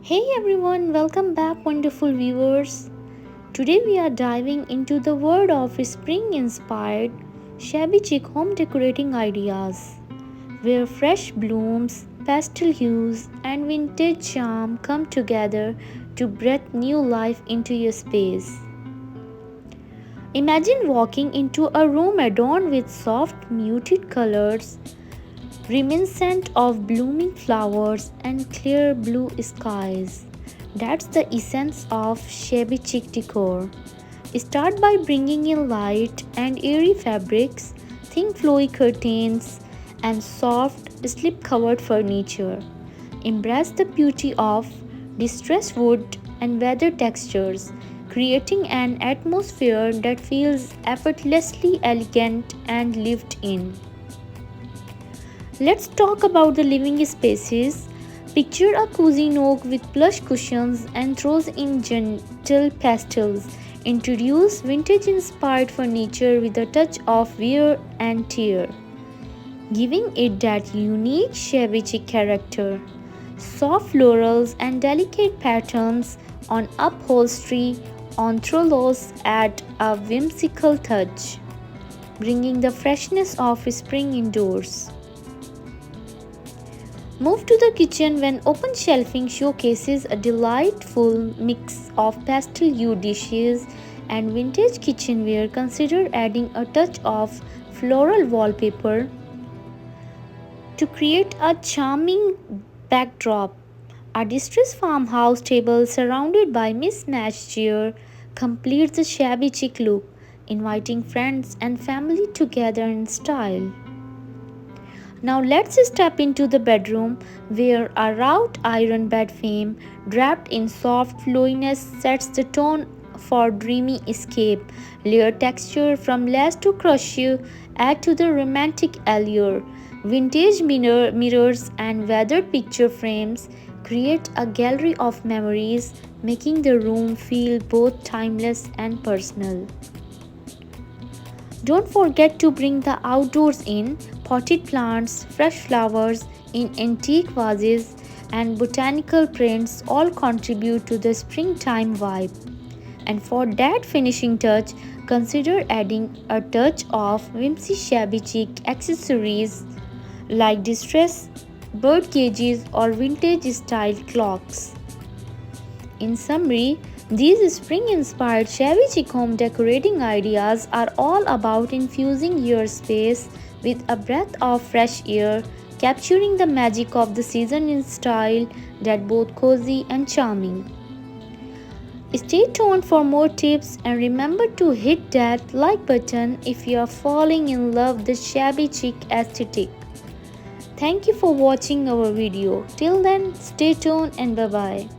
Hey everyone, welcome back, wonderful viewers. Today we are diving into the world of spring inspired shabby chic home decorating ideas, where fresh blooms, pastel hues, and vintage charm come together to breathe new life into your space. Imagine walking into a room adorned with soft, muted colors reminiscent of blooming flowers and clear blue skies. That's the essence of shabby chic decor. Start by bringing in light and airy fabrics, think flowy curtains, and soft, slip covered furniture. Embrace the beauty of distressed wood and weather textures, creating an atmosphere that feels effortlessly elegant and lived in. Let's talk about the living spaces. Picture a cozy nook with plush cushions and throws in gentle pastels. Introduce vintage inspired furniture with a touch of wear and tear, giving it that unique shabby chic character. Soft florals and delicate patterns on upholstery on throws add a whimsical touch, bringing the freshness of spring indoors. Move to the kitchen when open shelving showcases a delightful mix of pastel hue dishes and vintage kitchenware. Consider adding a touch of floral wallpaper to create a charming backdrop. A distressed farmhouse table surrounded by mismatched chairs completes the shabby chic look, inviting friends and family together in style. Now let's step into the bedroom where a wrought iron bed frame draped in soft flowiness sets the tone for dreamy escape. Layered texture from lace to crochet add to the romantic allure. Vintage mirrors and weathered picture frames create a gallery of memories, making the room feel both timeless and personal. Don't forget to bring the outdoors in. Potted plants, fresh flowers in antique vases, and botanical prints all contribute to the springtime vibe. And for that finishing touch, consider adding a touch of whimsy shabby chic accessories like distressed bird cages or vintage style clocks. In summary, these spring inspired shabby chic home decorating ideas are all about infusing your space with a breath of fresh air, capturing the magic of the season in style that's both cozy and charming. Stay tuned for more tips and remember to hit that like button if you are falling in love with the shabby chic aesthetic. Thank you for watching our video. Till then, stay tuned and bye bye.